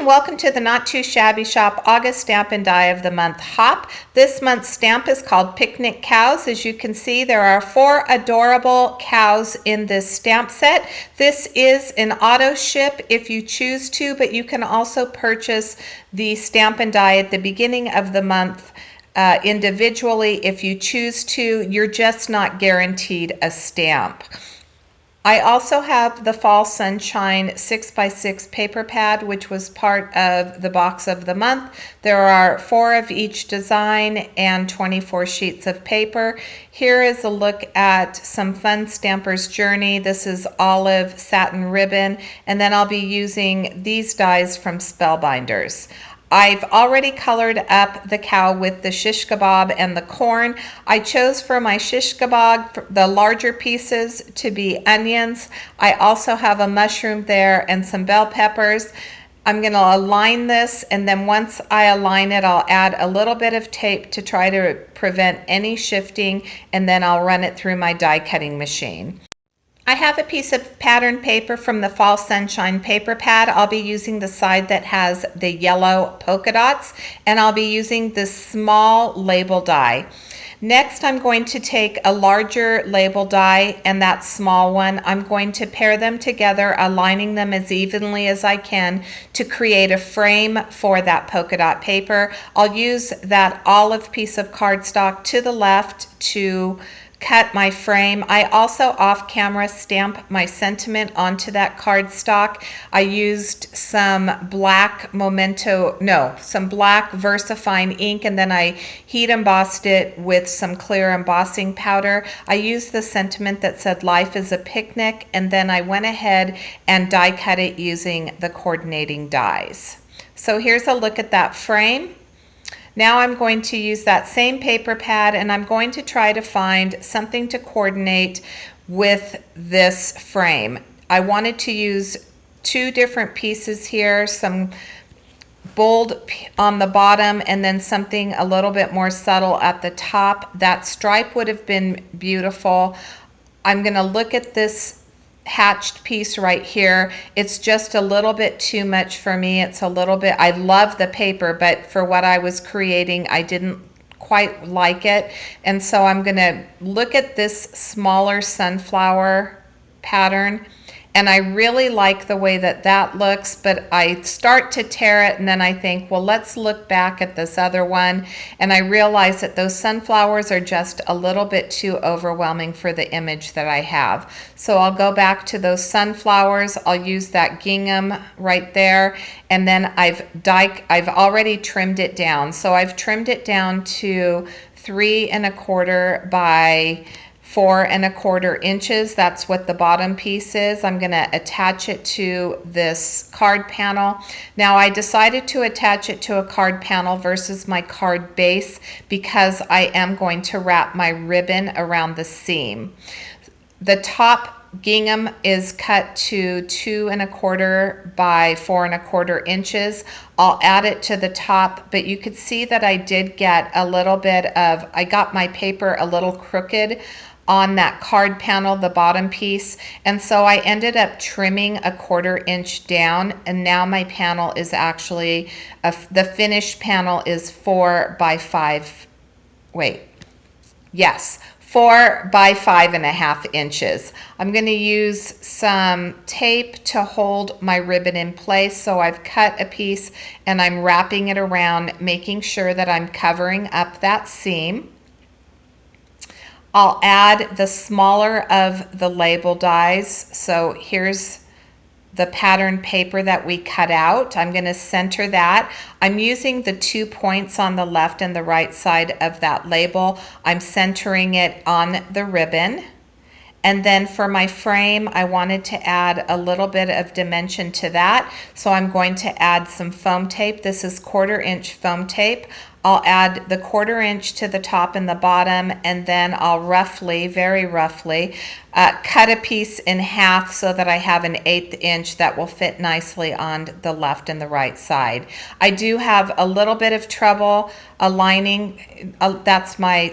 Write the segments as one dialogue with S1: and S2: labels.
S1: and welcome to the Not Too Shabby Shop August Stamp and Die of the Month Hop. This month's stamp is called Picnic Cows. As you can see, there are 4 adorable cows in this stamp set. This is an auto ship if you choose to, but you can also purchase the stamp and die at the beginning of the month individually if you choose to. You're just not guaranteed a stamp. I also have the Fall Sunshine 6x6 paper pad, which was part of the box of the month. There are 4 of each design and 24 sheets of paper. Here is a look at some fun Stamper's Journey. This is olive satin ribbon, and then I'll be using these dies from Spellbinders. I've already colored up the cow with the shish kebab and the corn. I chose for my shish kebab the larger pieces to be onions. I also have a mushroom there and some bell peppers. I'm going to align this, and then once I align it, I'll add a little bit of tape to try to prevent any shifting, and then I'll run it through my die cutting machine. I have a piece of pattern paper from the Fall Sunshine paper pad. I'll be using the side that has the yellow polka dots, and I'll be using this small label die. Next, I'm going to take a larger label die and that small one. I'm going to pair them together, aligning them as evenly as I can to create a frame for that polka dot paper. I'll use that olive piece of cardstock to the left to cut my frame. I also off camera stamp my sentiment onto that cardstock. I used some black some black VersaFine ink, and then I heat embossed it with some clear embossing powder. I used the sentiment that said life is a picnic, and then I went ahead and die cut it using the coordinating dies. So here's a look at that frame. Now I'm going to use that same paper pad, and I'm going to try to find something to coordinate with this frame. I wanted to use 2 different pieces here, some bold on the bottom and then something a little bit more subtle at the top. That stripe would have been beautiful. I'm going to look at this hatched piece right here. It's just a little bit too much for me. It's a little bit, I love the paper, but for what I was creating, I didn't quite like it. And so I'm going to look at this smaller sunflower pattern, and I really like the way that that looks, but I start to tear it, and then I think, well, let's look back at this other one, and I realize that those sunflowers are just a little bit too overwhelming for the image that I have. So I'll go back to those sunflowers. I'll use that gingham right there, and then I've already trimmed it down. So I've trimmed it down to 3 1/4 by 4 1/4 inches. That's what the bottom piece is. I'm going to attach it to this card panel. Now I decided to attach it to a card panel versus my card base because I am going to wrap my ribbon around the seam. The top gingham is cut to 2 1/4 by 4 1/4 inches. I'll add it to the top, but you could see that I did get a little bit of, I got my paper a little crooked on that card panel, the bottom piece, and so I ended up trimming a 1/4 inch down, and now my panel is actually, the finished panel is 4 by 5, 4 by 5.5 inches. I'm going to use some tape to hold my ribbon in place, so I've cut a piece and I'm wrapping it around, making sure that I'm covering up that seam. I'll add the smaller of the label dies. So here's the pattern paper that we cut out. I'm going to center that. I'm using the 2 points on the left and the right side of that label. I'm centering it on the ribbon. And then for my frame, I wanted to add a little bit of dimension to that. So I'm going to add some foam tape. This is 1/4 inch foam tape. I'll add the 1/4 inch to the top and the bottom, and then I'll roughly, very roughly, cut a piece in half so that I have an 1/8 inch that will fit nicely on the left and the right side. I do have a little bit of trouble aligning, that's my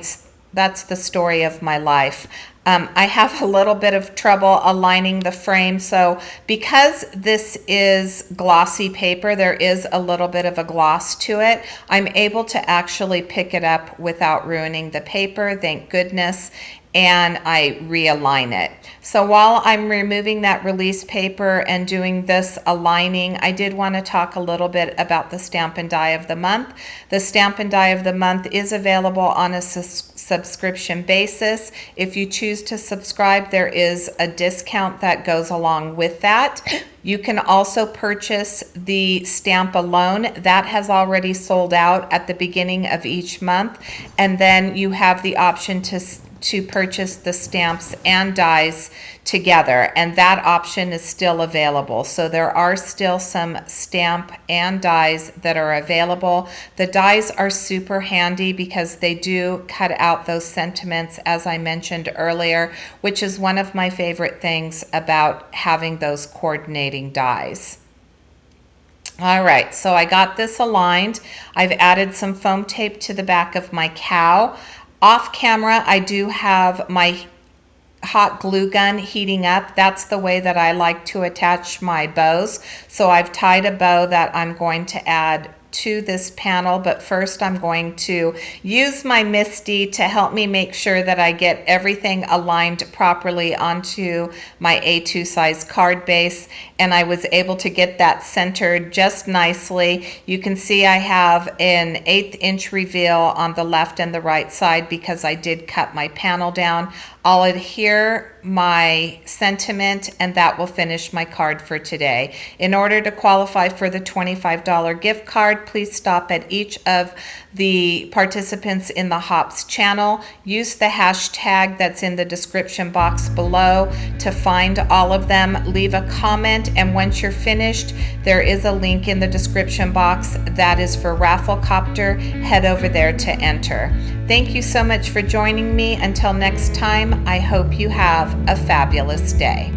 S1: that's the story of my life. I have a little bit of trouble aligning the frame, so because this is glossy paper, there is a little bit of a gloss to it. I'm able to actually pick it up without ruining the paper, thank goodness, and I realign it. So while I'm removing that release paper and doing this aligning, I did want to talk a little bit about the Stamp and Die of the Month. The Stamp and Die of the Month is available on a subscription basis. If you choose to subscribe, there is a discount that goes along with that. You can also purchase the stamp alone. That has already sold out at the beginning of each month. And then you have the option to purchase the stamps and dies together, and that option is still available. So there are still some stamp and dies that are available. The dies are super handy because they do cut out those sentiments, as I mentioned earlier, which is one of my favorite things about having those coordinating dies. All right, so I got this aligned. I've added some foam tape to the back of my cow. Off camera, I do have my hot glue gun heating up. That's the way that I like to attach my bows. So I've tied a bow that I'm going to add to this panel, but first I'm going to use my Misti to help me make sure that I get everything aligned properly onto my A2 size card base, and I was able to get that centered just nicely. You can see I have an 1/8 inch reveal on the left and the right side because I did cut my panel down. I'll adhere my sentiment, and that will finish my card for today. In order to qualify for the $25 gift card, please stop at each of the participants in the Hops channel. Use the hashtag that's in the description box below to find all of them. Leave a comment, and once you're finished, there is a link in the description box that is for Rafflecopter. Head over there to enter. Thank you so much for joining me. Until next time, I hope you have a fabulous day.